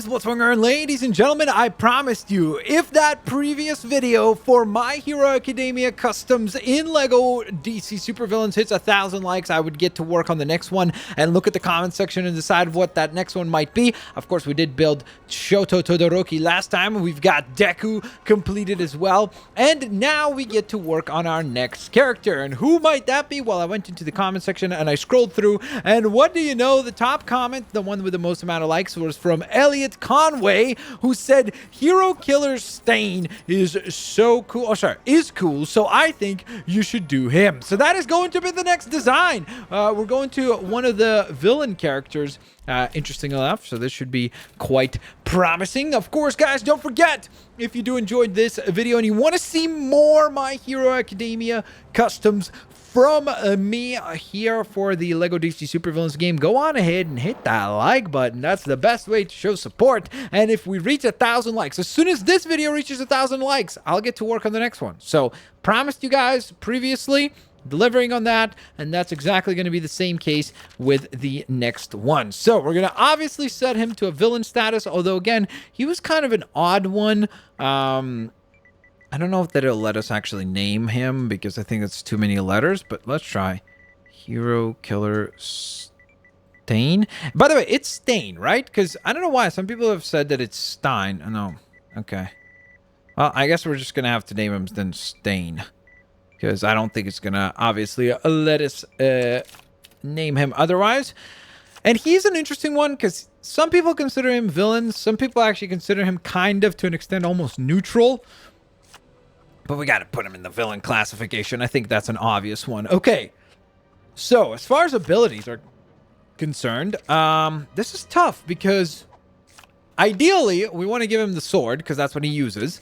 Blitzwinger, and ladies and gentlemen, I promised you, if that previous video for My Hero Academia customs in LEGO DC Supervillains hits 1,000 likes, I would get to work on the next one and look at the comment section and decide what that next one might be. Of course, we did build Shoto Todoroki last time, and we've got Deku completed as well. And now we get to work on our next character. And who might that be? Well, I went into the comment section and I scrolled through, and what do you know? The top comment, the one with the most amount of likes, was from Elliot Conway, who said Hero Killer Stain is so cool. Oh, sorry, is cool. So I think you should do him. So that is going to be the next design. We're going to one of the villain characters. Interesting enough, so this should be quite promising. Of course, guys, don't forget, if you do enjoyed this video and you want to see more My Hero Academia customs from me here for the LEGO DC Supervillains game, go on ahead and hit that like button. That's the best way to show support. And if we reach 1,000 likes, as soon as this video reaches 1,000 likes, I'll get to work on the next one. So, promised you guys previously, delivering on that, and that's exactly going to be the same case with the next one. So we're going to obviously set him to a villain status, although again, he was kind of an odd one. I don't know if that it'll let us actually name him, because I think it's too many letters, but let's try. Hero Killer Stain. By the way, it's Stain, right? Because I don't know why. Some people have said that it's Stein. Oh, no. Okay. Well, I guess we're just going to have to name him then Stain, because I don't think it's going to obviously let us name him otherwise. And he's an interesting one, because some people consider him villain. Some people actually consider him kind of, to an extent, almost neutral. But we got to put him in the villain classification. I think that's an obvious one. Okay. So, as far as abilities are concerned, this is tough, because ideally, we want to give him the sword, because that's what he uses.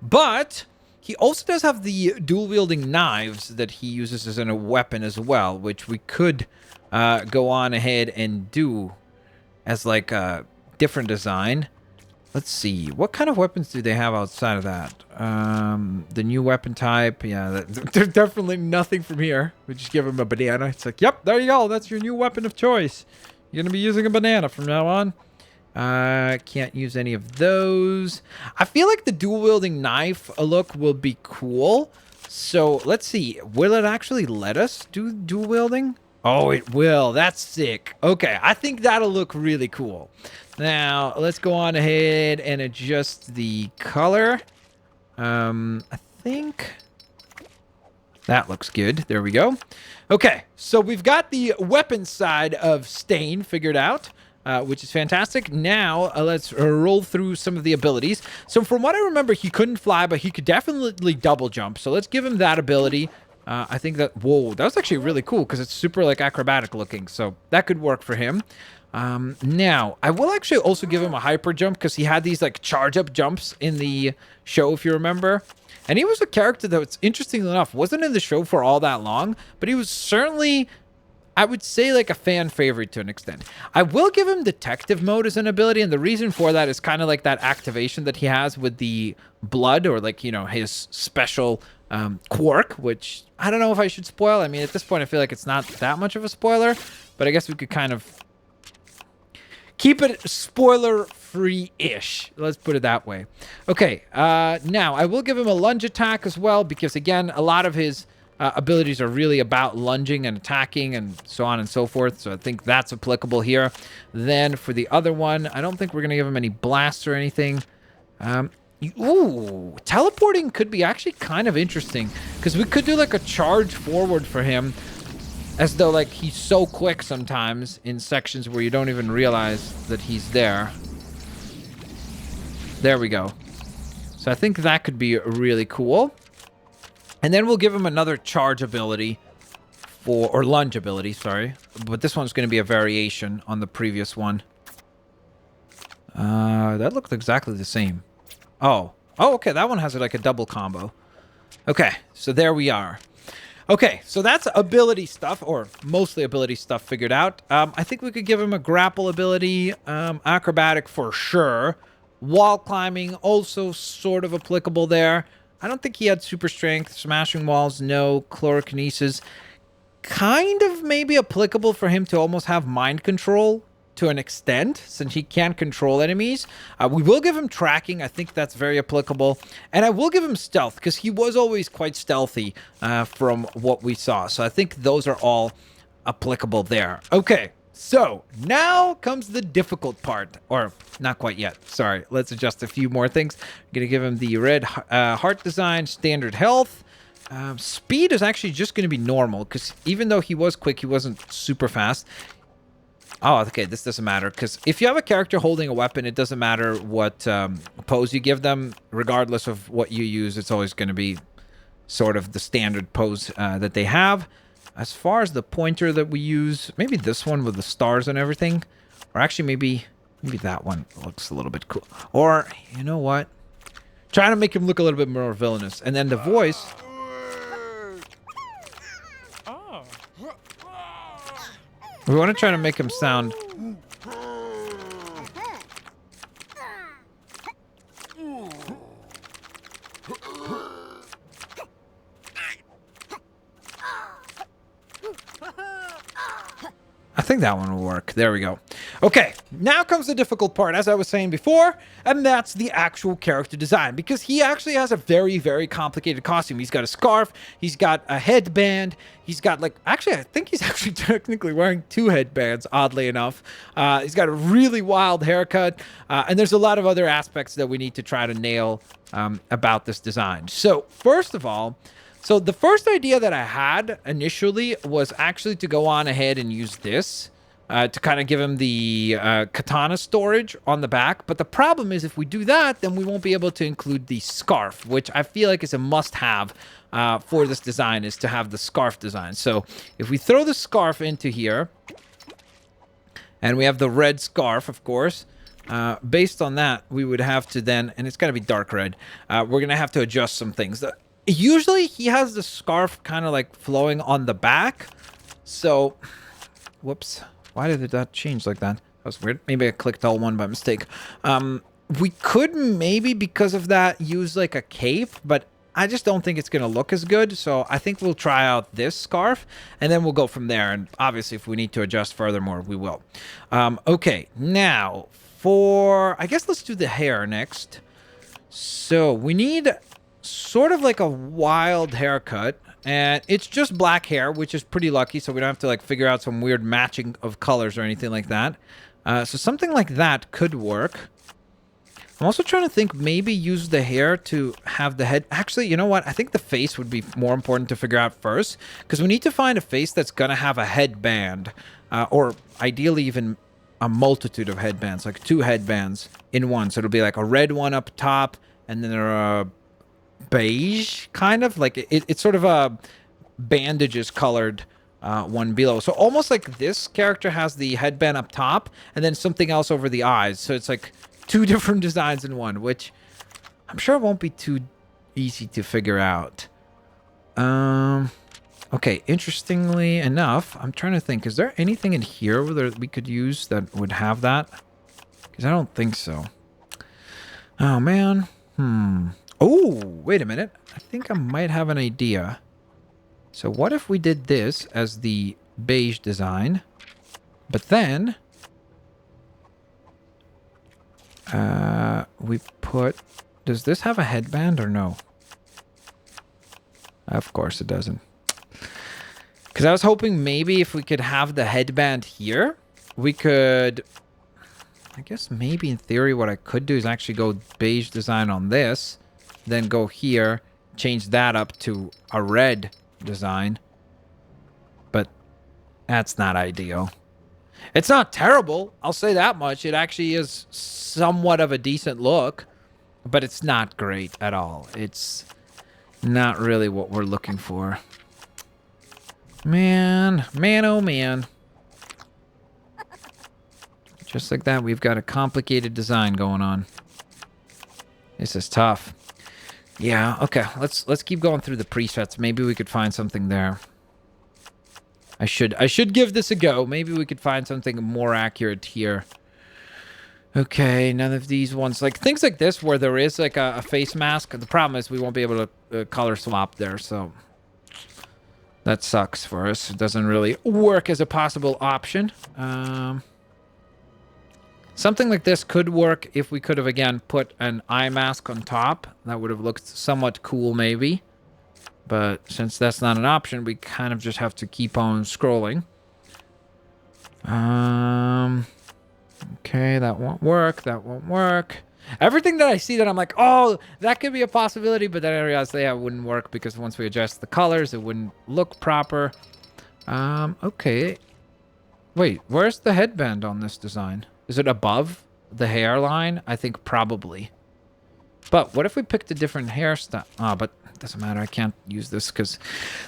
But he also does have the dual-wielding knives that he uses as a weapon as well, which we could go on ahead and do as like a different design. Let's see. What kind of weapons do they have outside of that? The new weapon type. Yeah, there's definitely nothing from here. We just give him a banana. It's like, yep, there you go. That's your new weapon of choice. You're going to be using a banana from now on. Can't use any of those. I feel like the dual-wielding knife look will be cool. So, let's see. Will it actually let us do dual-wielding? Oh, it will. That's sick. Okay, I think that'll look really cool. Now, let's go on ahead and adjust the color. I think that looks good. There we go. Okay, so we've got the weapon side of Stain figured out, which is fantastic. Now, let's roll through some of the abilities. So from what I remember, he couldn't fly, but he could definitely double jump. So let's give him that ability. I think that, whoa, that was actually really cool, because it's super like acrobatic looking. So that could work for him. Now, I will actually also give him a hyper jump, because he had these like charge up jumps in the show, if you remember. And he was a character that was, interesting enough, wasn't in the show for all that long, but he was certainly, I would say, like a fan favorite to an extent. I will give him detective mode as an ability, and the reason for that is kind of like that activation that he has with the blood, or like, you know, his special quirk, which I don't know if I should spoil. I mean, at this point, I feel like it's not that much of a spoiler, but I guess we could kind of keep it spoiler-free-ish. Let's put it that way. Okay, now I will give him a lunge attack as well, because again, a lot of his abilities are really about lunging and attacking and so on and so forth. So I think that's applicable here. Then for the other one, I don't think we're going to give him any blasts or anything. Ooh, teleporting could be actually kind of interesting, because we could do like a charge forward for him, as though like he's so quick sometimes in sections where you don't even realize that he's there. There we go. So I think that could be really cool. And then we'll give him another charge ability or lunge ability, sorry. But this one's going to be a variation on the previous one. That looked exactly the same. Oh, okay. That one has like a double combo. Okay, so there we are. Okay, so that's ability stuff, or mostly ability stuff figured out. I think we could give him a grapple ability, acrobatic for sure. Wall climbing, also sort of applicable there. I don't think he had super strength. Smashing walls, no. Chlorokinesis, kind of maybe applicable for him to almost have mind control to an extent, since he can't control enemies. We will give him tracking. I think that's very applicable. And I will give him stealth, because he was always quite stealthy from what we saw. So I think those are all applicable there. Okay, so now comes the difficult part. Or not quite yet. Sorry, let's adjust a few more things. I'm going to give him the red heart design, standard health. Speed is actually just going to be normal, because even though he was quick, he wasn't super fast. Oh, okay, this doesn't matter, because if you have a character holding a weapon, it doesn't matter what pose you give them. Regardless of what you use, it's always going to be sort of the standard pose that they have. As far as the pointer that we use, maybe this one with the stars and everything. Or actually, maybe that one looks a little bit cool. Or, you know what? Trying to make him look a little bit more villainous. And then the voice... We want to try to make him sound... I think that one will work. There we go. Okay, now comes the difficult part, as I was saying before, and that's the actual character design, because he actually has a very, very complicated costume. He's got a scarf, he's got a headband, he's got like, actually, I think he's actually technically wearing 2 headbands, oddly enough. He's got a really wild haircut, and there's a lot of other aspects that we need to try to nail about this design. So, first of all, so the first idea that I had initially was actually to go on ahead and use this to kind of give him the katana storage on the back. But the problem is if we do that, then we won't be able to include the scarf, which I feel like is a must-have for this design, is to have the scarf design. So if we throw the scarf into here, and we have the red scarf, of course, based on that, we would have to then, and it's got to be dark red, we're going to have to adjust some things. Usually he has the scarf kind of like flowing on the back. So, whoops. Why did that change like that? That was weird. Maybe I clicked L1 by mistake. We could maybe, because of that, use like a cape, but I just don't think it's going to look as good. So I think we'll try out this scarf, and then we'll go from there. And obviously, if we need to adjust furthermore, we will. Okay, now I guess let's do the hair next. So we need sort of like a wild haircut, and it's just black hair, which is pretty lucky, so we don't have to like figure out some weird matching of colors or anything like that. So something like that could work. I'm also trying to think, maybe use the hair to have the head. Actually, you know what? I think the face would be more important to figure out first, because we need to find a face that's gonna have a headband, or ideally even a multitude of headbands, like 2 headbands in one. So it'll be like a red one up top, and then a beige, kind of like it's sort of a bandages colored one below. So almost like this character has the headband up top and then something else over the eyes. So it's like 2 different designs in one, which I'm sure won't be too easy to figure out. Okay, interestingly enough, I'm trying to think, is there anything in here that we could use that would have that? Because I don't think so. Oh, man. Oh, wait a minute. I think I might have an idea. So what if we did this as the beige design, but then we put... Does this have a headband or no? Of course it doesn't. Because I was hoping maybe if we could have the headband here, we could... I guess maybe in theory what I could do is actually go beige design on this, then go here, change that up to a red design. But that's not ideal. It's not terrible, I'll say that much. It actually is somewhat of a decent look, but it's not great at all. It's not really what we're looking for. Man, oh man. Just like that, we've got a complicated design going on. This is tough. Yeah, okay. Let's keep going through the presets. Maybe we could find something there. I should give this a go. Maybe we could find something more accurate here. Okay, none of these ones. Like things like this where there is like a face mask. The problem is we won't be able to color swap there, so that sucks for us. It doesn't really work as a possible option. Something like this could work if we could have, again, put an eye mask on top. That would have looked somewhat cool, maybe. But since that's not an option, we kind of just have to keep on scrolling. Okay, that won't work. That won't work. Everything that I see that I'm like, oh, that could be a possibility, but then I realized, yeah, it wouldn't work because once we adjust the colors, it wouldn't look proper. Okay. Wait, where's the headband on this design? Is it above the hairline? I think probably. But what if we picked a different hairstyle? Oh, but it doesn't matter. I can't use this because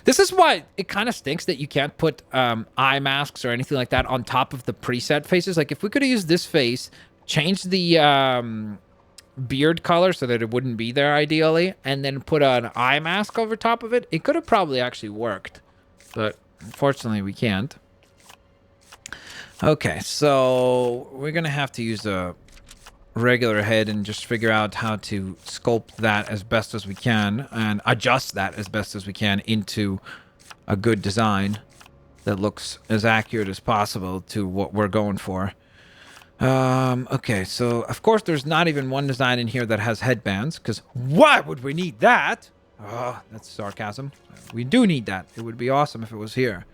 this is why it kind of stinks that you can't put eye masks or anything like that on top of the preset faces. Like if we could have used this face, change the beard color so that it wouldn't be there ideally, and then put an eye mask over top of it, it could have probably actually worked. But unfortunately, we can't. Okay, so we're going to have to use a regular head and just figure out how to sculpt that as best as we can and adjust that as best as we can into a good design that looks as accurate as possible to what we're going for. Okay, so of course there's not even one design in here that has headbands, because why would we need that? Oh, that's sarcasm. We do need that. It would be awesome if it was here.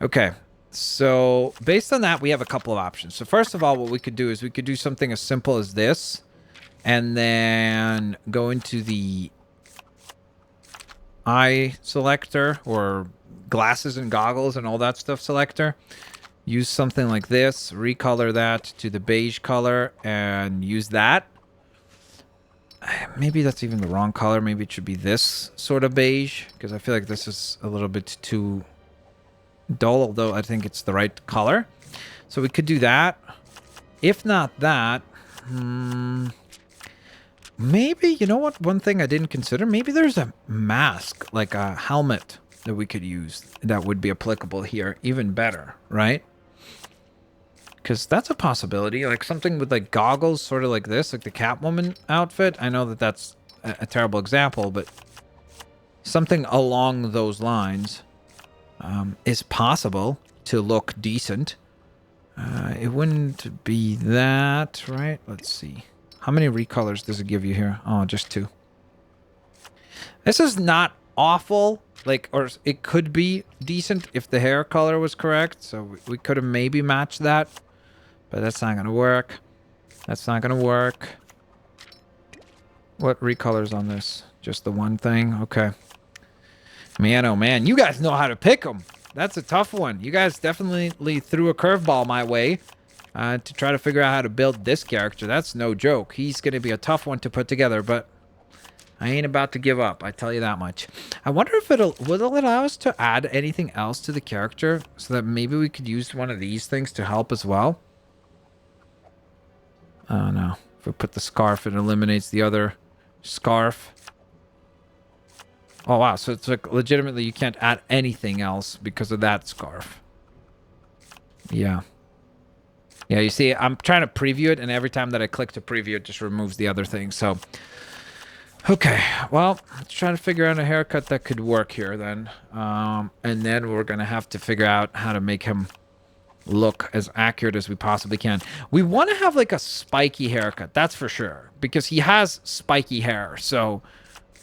Okay. So based on that, we have a couple of options. So first of all, what we could do is we could do something as simple as this and then go into the eye selector or glasses and goggles and all that stuff selector. Use something like this, recolor that to the beige color and use that. Maybe that's even the wrong color. Maybe it should be this sort of beige because I feel like this is a little bit too dull, although I think it's the right color. So we could do that. If not that, maybe, you know what, one thing I didn't consider, maybe there's a mask, like a helmet that we could use that would be applicable here even better, right? Because that's a possibility, like something with like goggles, sort of like this, like the Catwoman outfit. I know that that's a terrible example, but something along those lines is possible to look decent. It wouldn't be that, right? Let's see. How many recolors does it give you here? Oh, just 2. This is not awful. Like, or it could be decent if the hair color was correct. So we could have maybe matched that. But that's not going to work. That's not going to work. What recolors on this? Just the one thing? Okay. Man, oh man, you guys know how to pick them. That's a tough one. You guys definitely threw a curveball my way to try to figure out how to build this character. That's no joke. He's going to be a tough one to put together, but I ain't about to give up. I tell you that much. I wonder if will it allow us to add anything else to the character so that maybe we could use one of these things to help as well. Oh no. If we put the scarf, it eliminates the other scarf. Oh, wow. So it's like legitimately you can't add anything else because of that scarf. Yeah. Yeah, you see, I'm trying to preview it, and every time that I click to preview, it just removes the other thing. So, okay. Well, let's try to figure out a haircut that could work here then. And then we're going to have to figure out how to make him look as accurate as we possibly can. We want to have like a spiky haircut, that's for sure, because he has spiky hair. So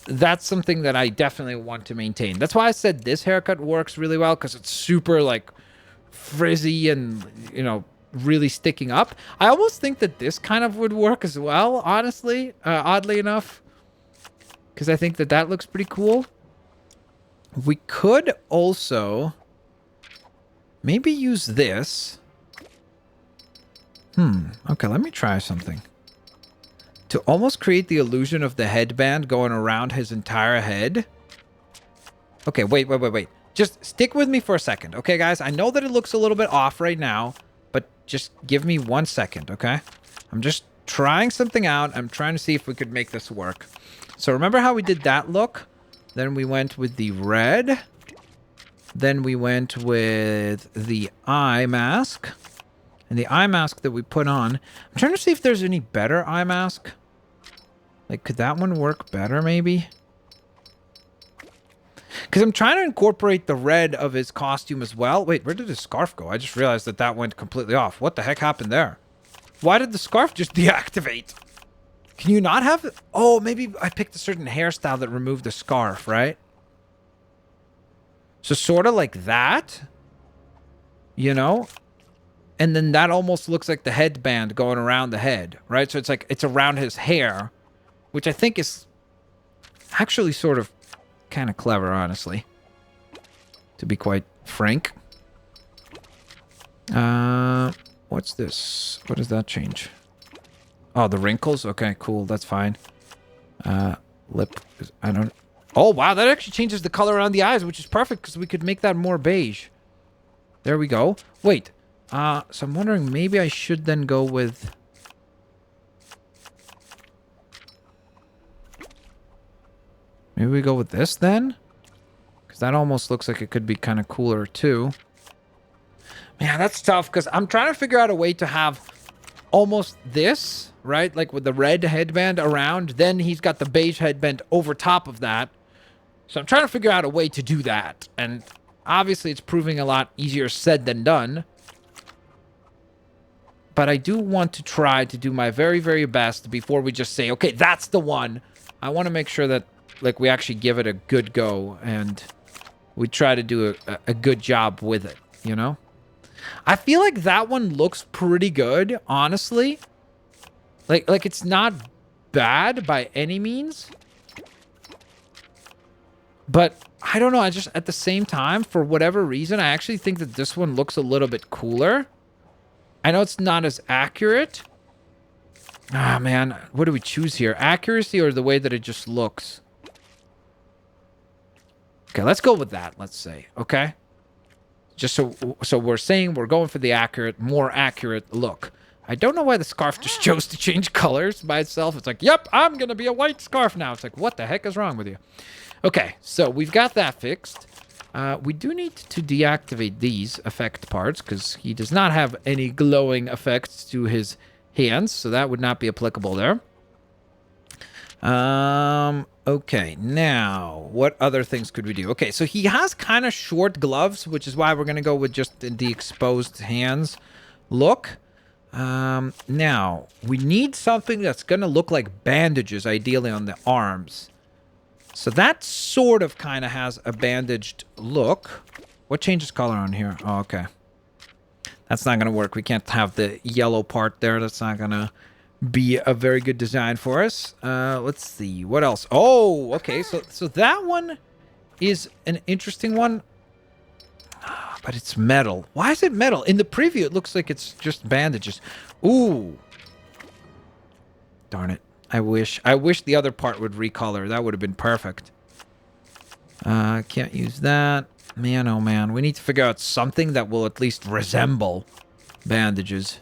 that's something that I definitely want to maintain. That's why I said this haircut works really well, because it's super like frizzy and, you know, really sticking up. I almost think that this kind of would work as well, honestly, oddly enough, because I think that that looks pretty cool. We could also maybe use this. Okay, let me try something. To almost create the illusion of the headband going around his entire head. Okay, wait. Just stick with me for a second, okay, guys? I know that it looks a little bit off right now, but just give me 1 second, okay? I'm just trying something out. I'm trying to see if we could make this work. So remember how we did that look? Then we went with the red. Then we went with the eye mask. And the eye mask that we put on, I'm trying to see if there's any better eye mask. Like, could that one work better, maybe? Because I'm trying to incorporate the red of his costume as well. Wait, where did his scarf go? I just realized that that went completely off. What the heck happened there? Why did the scarf just deactivate? Can you not have it? Oh, maybe I picked a certain hairstyle that removed the scarf, right? So sort of like that, you know? And then that almost looks like the headband going around the head, right? So it's like it's around his hair, which I think is actually sort of kind of clever, honestly, to be quite frank. What's this? What does that change? Oh, the wrinkles? Okay, cool. That's fine. Lip. I don't... Oh, wow. That actually changes the color around the eyes, which is perfect because we could make that more beige. There we go. Wait. So I'm wondering maybe I should then go with... Maybe we go with this then? Because that almost looks like it could be kind of cooler too. Man, that's tough because I'm trying to figure out a way to have almost this, right? Like with the red headband around. Then he's got the beige headband over top of that. So I'm trying to figure out a way to do that. And obviously it's proving a lot easier said than done. But I do want to try to do my very, very best before we just say, okay, that's the one. I want to make sure that like we actually give it a good go and we try to do a good job with it, you know? I feel like that one looks pretty good, honestly. Like it's not bad by any means. But I don't know, I just at the same time, for whatever reason, I actually think that this one looks a little bit cooler. I know it's not as accurate. Ah, man, what do we choose here? Accuracy or the way that it just looks? Okay, let's go with that, let's say, okay? Just so we're saying we're going for the more accurate look. I don't know why the scarf just chose to change colors by itself. It's like, yep, I'm going to be a white scarf now. It's like, what the heck is wrong with you? Okay, so we've got that fixed. We do need to deactivate these effect parts because he does not have any glowing effects to his hands, so that would not be applicable there. Okay, now, what other things could we do? Okay, so he has kind of short gloves, which is why we're going to go with just the exposed hands look. Now, we need something that's going to look like bandages, ideally on the arms. So that sort of kind of has a bandaged look. What changes color on here? Oh, okay. That's not going to work. We can't have the yellow part there. That's not going to be a very good design for us. Let's see. What else? Oh, okay. So that one is an interesting one. But it's metal. Why is it metal? In the preview, it looks like it's just bandages. Ooh. Darn it. I wish the other part would recolor. That would have been perfect. Can't use that. Man, oh man. We need to figure out something that will at least resemble bandages.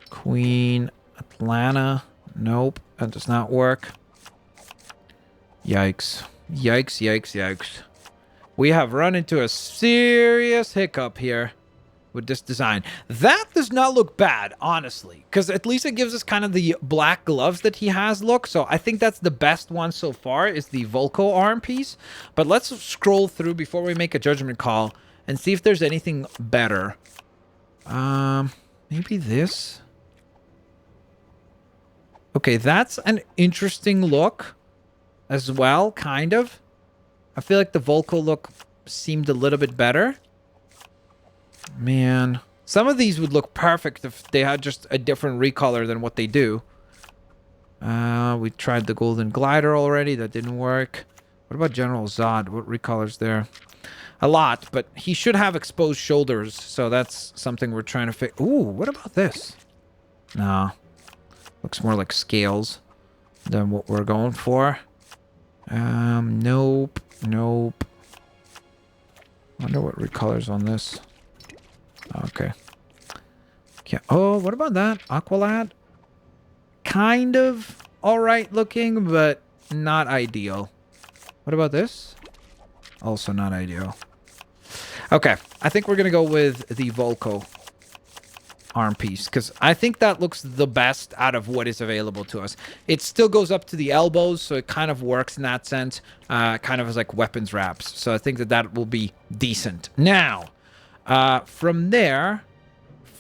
Queen Atlanta. Nope. That does not work. Yikes. Yikes, yikes, yikes. We have run into a serious hiccup here with this design. That does not look bad, honestly, because at least it gives us kind of the black gloves that he has look. So I think that's the best one so far is the Volko arm piece. But let's scroll through before we make a judgment call and see if there's anything better. Maybe this. Okay, that's an interesting look as well, kind of. I feel like the Volko look seemed a little bit better. Man, some of these would look perfect if they had just a different recolor than what they do. We tried the Golden Glider already. That didn't work. What about General Zod? What recolors there? A lot, but he should have exposed shoulders, so that's something we're trying to fix. Ooh, what about this? No. Looks more like scales than what we're going for. Nope. Nope. Wonder what recolors on this. Okay. Yeah. Oh, what about that? Aqualad? Kind of alright looking, but not ideal. What about this? Also not ideal. Okay. I think we're going to go with the Volko arm piece because I think that looks the best out of what is available to us. It still goes up to the elbows, so it kind of works in that sense. Kind of as like weapons wraps. So I think that will be decent. Now, from there,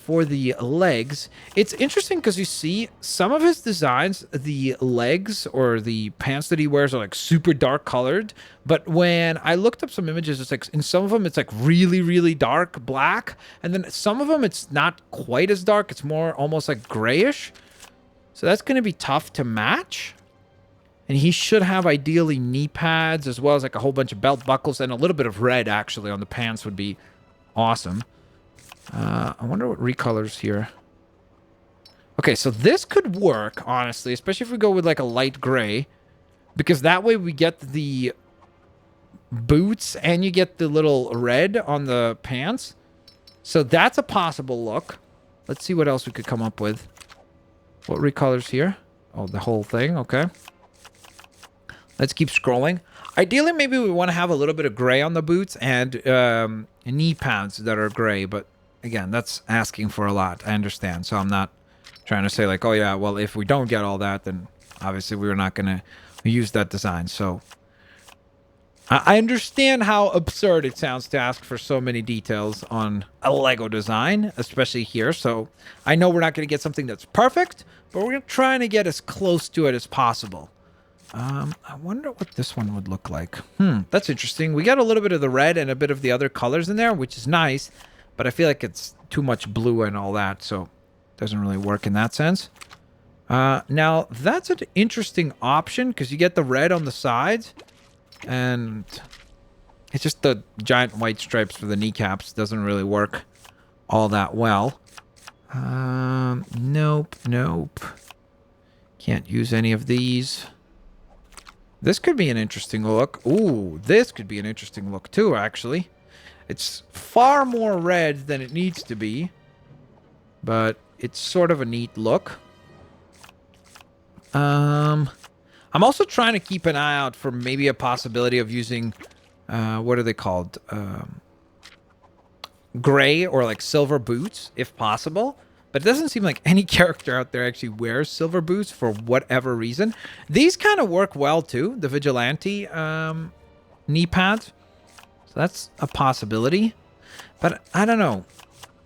for the legs, it's interesting because you see some of his designs, the legs or the pants that he wears are like super dark colored. But when I looked up some images, it's like in some of them, it's like really, really dark black. And then some of them, it's not quite as dark. It's more almost like grayish. So that's going to be tough to match. And he should have ideally knee pads as well as like a whole bunch of belt buckles, and a little bit of red actually on the pants would be awesome. I wonder what recolors here. Okay, so this could work, honestly, especially if we go with like a light gray, because that way we get the boots and you get the little red on the pants. So that's a possible look. Let's see what else we could come up with. What recolors here? Oh, the whole thing. Okay. Let's keep scrolling. Ideally, maybe we want to have a little bit of gray on the boots and knee pads that are gray, but again, that's asking for a lot. I understand. So I'm not trying to say like, oh yeah, well, if we don't get all that, then obviously we're not going to use that design. So I understand how absurd it sounds to ask for so many details on a Lego design, especially here. So I know we're not going to get something that's perfect, but we're trying to get as close to it as possible. I wonder what this one would look like. That's interesting. We got a little bit of the red and a bit of the other colors in there, which is nice. But I feel like it's too much blue and all that, so it doesn't really work in that sense. Now, that's an interesting option, because you get the red on the sides, and it's just the giant white stripes for the kneecaps. Doesn't really work all that well. Nope. Can't use any of these. This could be an interesting look. Ooh, this could be an interesting look too, actually. It's far more red than it needs to be, but it's sort of a neat look. I'm also trying to keep an eye out for maybe a possibility of using, what are they called? Gray or like silver boots, if possible. But it doesn't seem like any character out there actually wears silver boots for whatever reason. These kind of work well too, the Vigilante knee pads. So that's a possibility. But I don't know.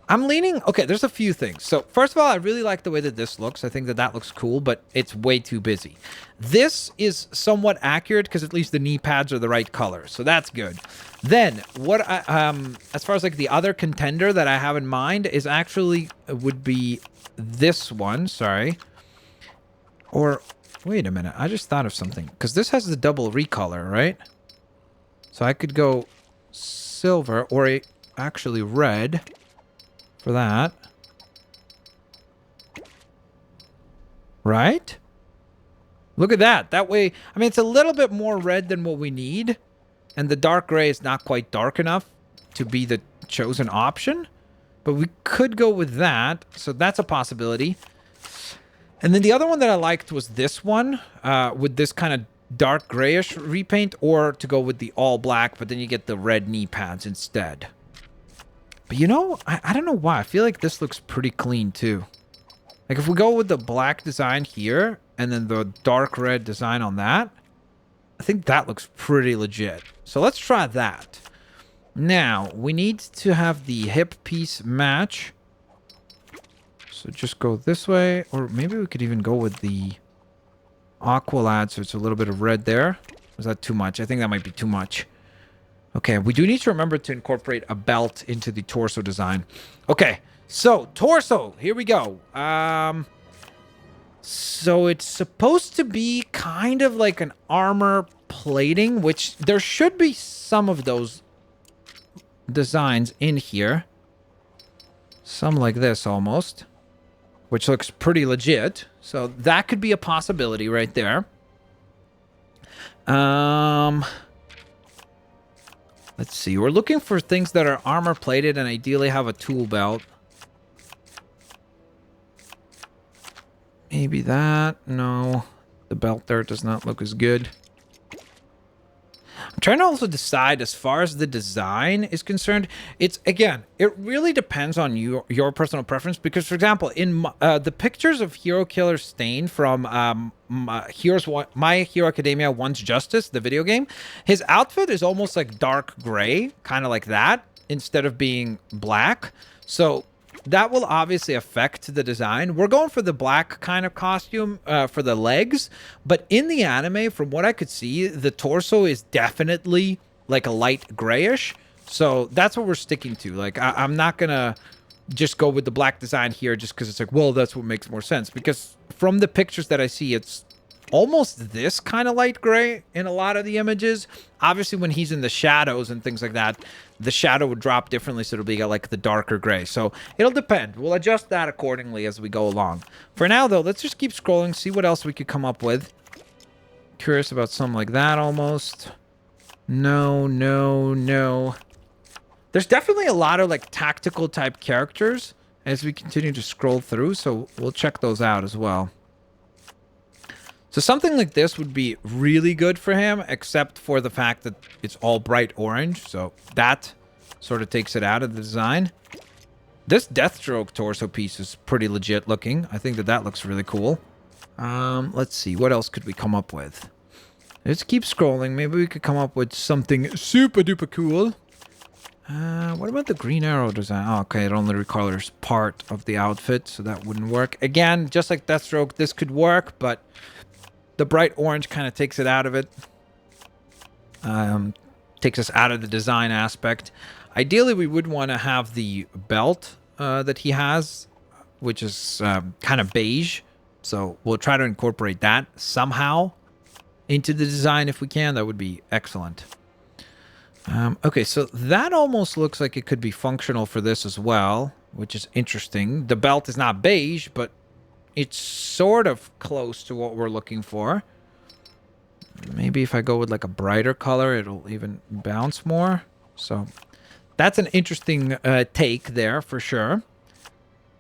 I'm leaning... Okay, there's a few things. So first of all, I really like the way that this looks. I think that that looks cool, but it's way too busy. This is somewhat accurate because at least the knee pads are the right color. So that's good. Then, what I, as far as like the other contender that I have in mind is actually would be this one. Sorry. Or, wait a minute. I just thought of something. Because this has the double recolor, right? So I could go silver or actually red for that. Right? Look at that. That way, I mean, it's a little bit more red than what we need. And the dark gray is not quite dark enough to be the chosen option. But we could go with that. So that's a possibility. And then the other one that I liked was this one. With this kind of dark grayish repaint. Or to go with the all black. But then you get the red knee pads instead. But you know, I don't know why. I feel like this looks pretty clean too. Like if we go with the black design here. And then the dark red design on that. I think that looks pretty legit. So let's try that. Now, we need to have the hip piece match. So just go this way. Or maybe we could even go with the Aqualad, so it's a little bit of red there. Was that too much? I think that might be too much. Okay, we do need to remember to incorporate a belt into the torso design. Okay, so torso. Here we go. So it's supposed to be kind of like an armor plating, which there should be some of those designs in here. Some like this almost, which looks pretty legit. So that could be a possibility right there. Let's see. We're looking for things that are armor plated and ideally have a tool belt. Maybe that. No. The belt there does not look as good. I'm trying to also decide as far as the design is concerned. It's, again, it really depends on your personal preference. Because, for example, in the pictures of Hero Killer Stain from My Hero Academia One's Justice, the video game, his outfit is almost like dark gray, kind of like that, instead of being black. So that will obviously affect the design. We're going for the black kind of costume for the legs, but in the anime, from what I could see, the torso is definitely like a light grayish. So that's what we're sticking to. Like, I'm not going to just go with the black design here just because it's like, well, that's what makes more sense. Because from the pictures that I see, it's almost this kind of light gray in a lot of the images. Obviously, when he's in the shadows and things like that, the shadow would drop differently, so it'll be like the darker gray. So it'll depend. We'll adjust that accordingly as we go along. For now, though, let's just keep scrolling, see what else we could come up with. Curious about something like that almost. No, no, no. There's definitely a lot of like tactical type characters as we continue to scroll through, so we'll check those out as well. So something like this would be really good for him, except for the fact that it's all bright orange. So that sort of takes it out of the design. This Deathstroke torso piece is pretty legit looking. I think that that looks really cool. Let's see. What else could we come up with? Let's keep scrolling. Maybe we could come up with something super duper cool. What about the Green Arrow design? Oh, okay, it only recolors part of the outfit, so that wouldn't work. Again, just like Deathstroke, this could work, but the bright orange kind of takes it out of it. Takes us out of the design aspect. Ideally, we would want to have the belt that he has, which is kind of beige. So we'll try to incorporate that somehow into the design if we can. That would be excellent. Okay, so that almost looks like it could be functional for this as well, which is interesting. The belt is not beige, but it's sort of close to what we're looking for. Maybe if I go with like a brighter color, it'll even bounce more. So that's an interesting take there for sure.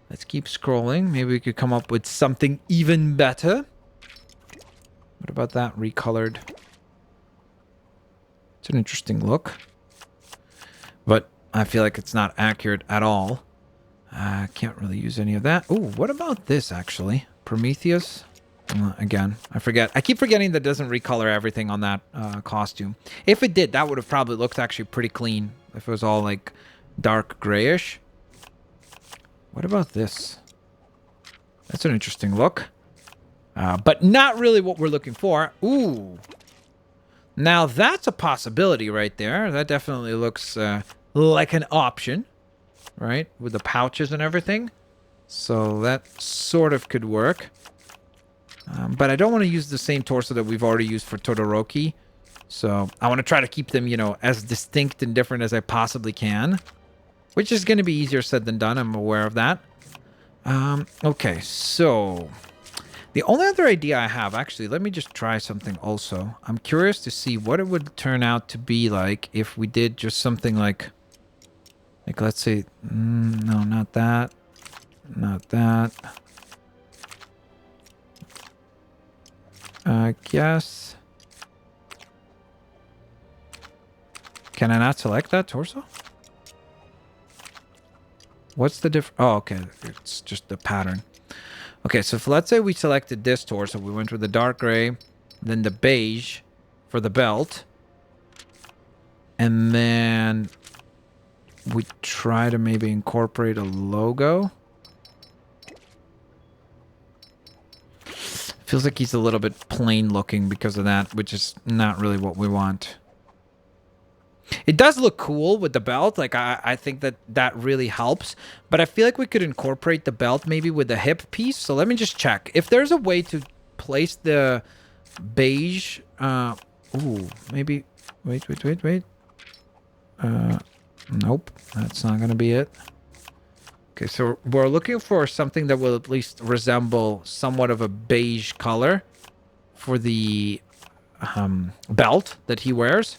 Let's keep scrolling. Maybe we could come up with something even better. What about that recolored? It's an interesting look. But I feel like it's not accurate at all. I can't really use any of that. Ooh, what about this, actually? Prometheus? Again, I forget. I keep forgetting that it doesn't recolor everything on that costume. If it did, that would have probably looked actually pretty clean. If it was all, like, dark grayish. What about this? That's an interesting look. But not really what we're looking for. Ooh. Now, that's a possibility right there. That definitely looks like an option. Right? With the pouches and everything. So that sort of could work. But I don't want to use the same torso that we've already used for Todoroki. So I want to try to keep them, you know, as distinct and different as I possibly can. Which is going to be easier said than done. I'm aware of that. Okay, so the only other idea I have, actually, let me just try something also. I'm curious to see what it would turn out to be like if we did just something like let's say, no, not that. Not that. I guess. Can I not select that torso? What's the difference? Oh, okay. It's just the pattern. Okay, so if, let's say we selected this torso. We went with the dark gray, then the beige for the belt. And then we try to maybe incorporate a logo. Feels like he's a little bit plain looking because of that, which is not really what we want. It does look cool with the belt. Like, I think that that really helps. But I feel like we could incorporate the belt maybe with the hip piece. So let me just check. If there's a way to place the beige... ooh, maybe... Wait. Nope, that's not going to be it. Okay, so we're looking for something that will at least resemble somewhat of a beige color for the belt that he wears.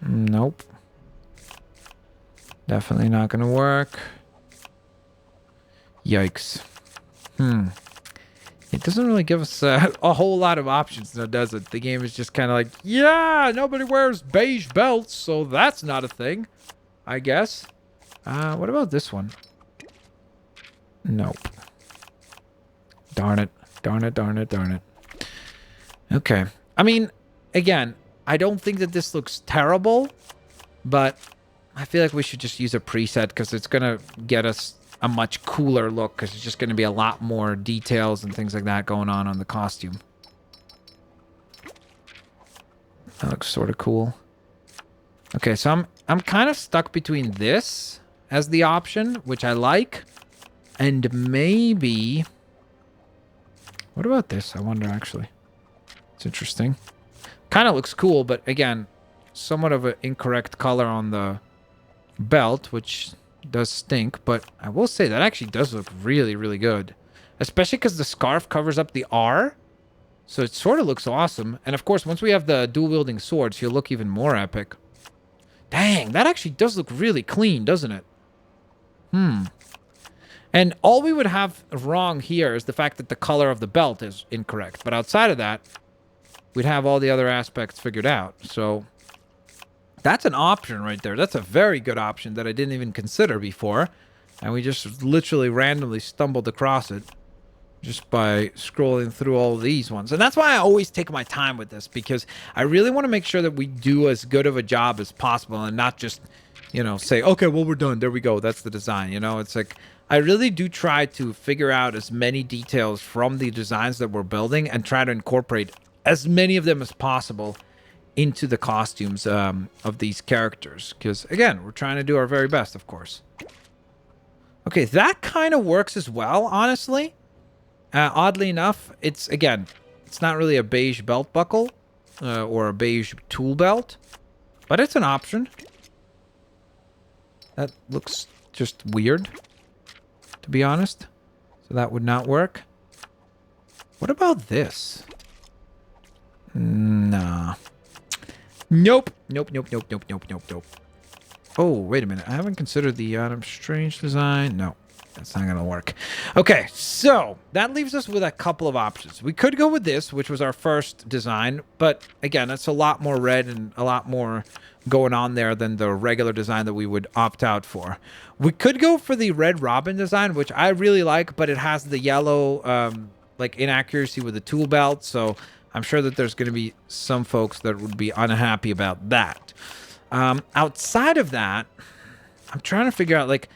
Nope. Definitely not going to work. Yikes. It doesn't really give us a whole lot of options, now, does it? The game is just kind of like, yeah, nobody wears beige belts, so that's not a thing, I guess. What about this one? Nope. Darn it. Darn it. Okay. I mean, again, I don't think that this looks terrible, but I feel like we should just use a preset because it's going to get us a much cooler look because it's just going to be a lot more details and things like that going on the costume. That looks sort of cool. Okay, so I'm kind of stuck between this as the option, which I like, and maybe... What about this? I wonder, actually. It's interesting. Kind of looks cool, but again, somewhat of an incorrect color on the belt, which does stink, but I will say that actually does look really, really good. Especially because the scarf covers up the R, so it sort of looks awesome. And of course, once we have the dual-wielding swords, he'll look even more epic. Dang, that actually does look really clean, doesn't it? And all we would have wrong here is the fact that the color of the belt is incorrect. But outside of that, we'd have all the other aspects figured out. So that's an option right there. That's a very good option that I didn't even consider before. And we just literally randomly stumbled across it just by scrolling through all of these ones. And that's why I always take my time with this, because I really want to make sure that we do as good of a job as possible and not just, you know, say, okay, well, we're done. There we go. That's the design. You know, it's like, I really do try to figure out as many details from the designs that we're building and try to incorporate as many of them as possible into the costumes of these characters. Because, again, we're trying to do our very best, of course. Okay, that kind of works as well, honestly. Oddly enough, it's not really a beige belt buckle or a beige tool belt, but it's an option. That looks just weird, to be honest. So that would not work. What about this? Nah. Nope. Nope. Oh, wait a minute. I haven't considered the Adam Strange design. No, that's not going to work. Okay, so that leaves us with a couple of options. We could go with this, which was our first design, but again, it's a lot more red and a lot more going on there than the regular design that we would opt out for. We could go for the Red Robin design, which I really like, but it has the yellow like inaccuracy with the tool belt, so I'm sure that there's going to be some folks that would be unhappy about that. Outside of that, I'm trying to figure out, like,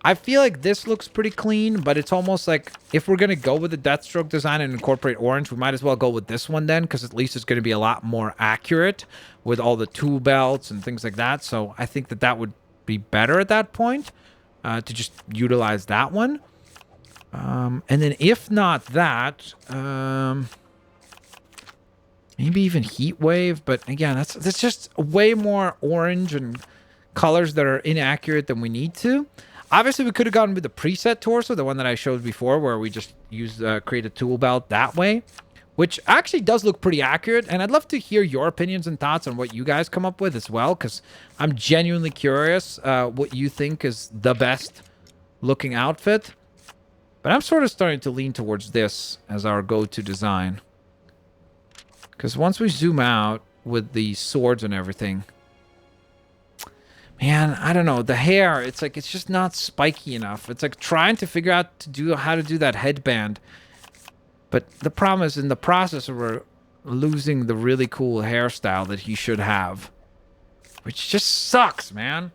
I feel like this looks pretty clean, but it's almost like if we're going to go with the Deathstroke design and incorporate orange, we might as well go with this one then, because at least it's going to be a lot more accurate with all the tool belts and things like that. So I think that that would be better at that point, to just utilize that one. And then if not that, maybe even Heat Wave, but again, that's just way more orange and colors that are inaccurate than we need to. Obviously, we could have gone with the preset torso, the one that I showed before, where we just use create a tool belt that way, which actually does look pretty accurate. And I'd love to hear your opinions and thoughts on what you guys come up with as well, because I'm genuinely curious what you think is the best looking outfit. But I'm sort of starting to lean towards this as our go-to design. Because once we zoom out with the swords and everything, man, I don't know. The hair, it's like, it's just not spiky enough. It's like trying to figure out how to do that headband. But the problem is in the process we're losing the really cool hairstyle that he should have. Which just sucks, man.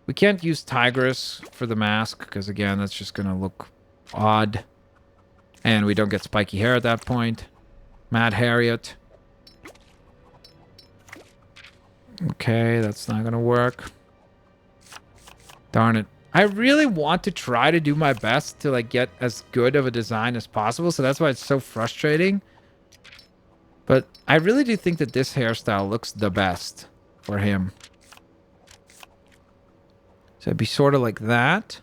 We can't use Tigress for the mask because, again, that's just going to look odd. And we don't get spiky hair at that point. Mad Harriet. Okay, that's not gonna work. Darn it. I really want to try to do my best to like get as good of a design as possible, so that's why it's so frustrating. But I really do think that this hairstyle looks the best for him. So it'd be sort of like that.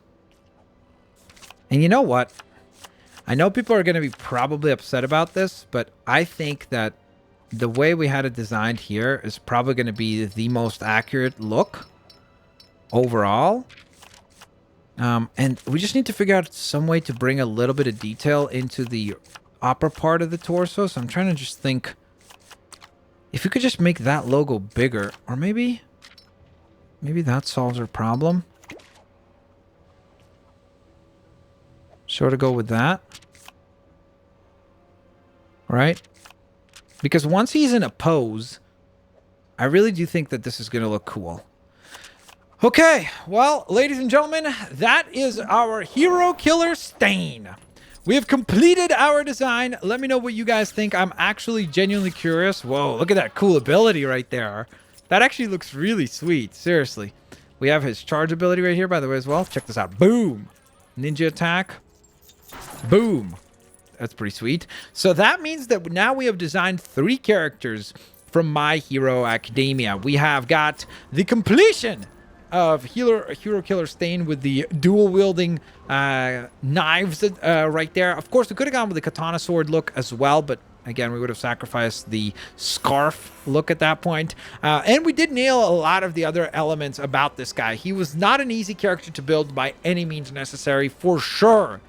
And you know what? I know people are going to be probably upset about this, but I think that the way we had it designed here is probably going to be the most accurate look overall. And we just need to figure out some way to bring a little bit of detail into the upper part of the torso. So I'm trying to just think if we could just make that logo bigger, or maybe that solves our problem. Sort of go with that. Right? Because once he's in a pose, I really do think that this is going to look cool. Okay, well, ladies and gentlemen, that is our Hero Killer Stain. We have completed our design. Let me know what you guys think. I'm actually genuinely curious. Whoa, look at that cool ability right there. That actually looks really sweet, seriously. We have his charge ability right here, by the way, as well. Check this out. Boom. Ninja attack. Boom. That's pretty sweet. So that means that now we have designed 3 characters from My Hero Academia. We have got the completion of Hero Killer Stain with the dual-wielding knives right there. Of course, we could have gone with the katana sword look as well, but again, we would have sacrificed the scarf look at that point. And we did nail a lot of the other elements about this guy. He was not an easy character to build by any means necessary, for sure.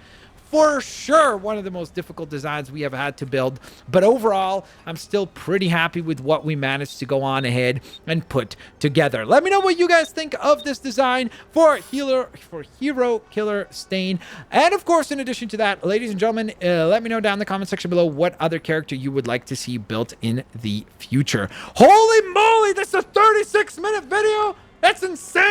For sure, one of the most difficult designs we have had to build. But overall, I'm still pretty happy with what we managed to go on ahead and put together. Let me know what you guys think of this design for Hero Killer Stain. And of course, in addition to that, ladies and gentlemen, let me know down in the comment section below what other character you would like to see built in the future. Holy moly, this is a 36-minute video. That's insane.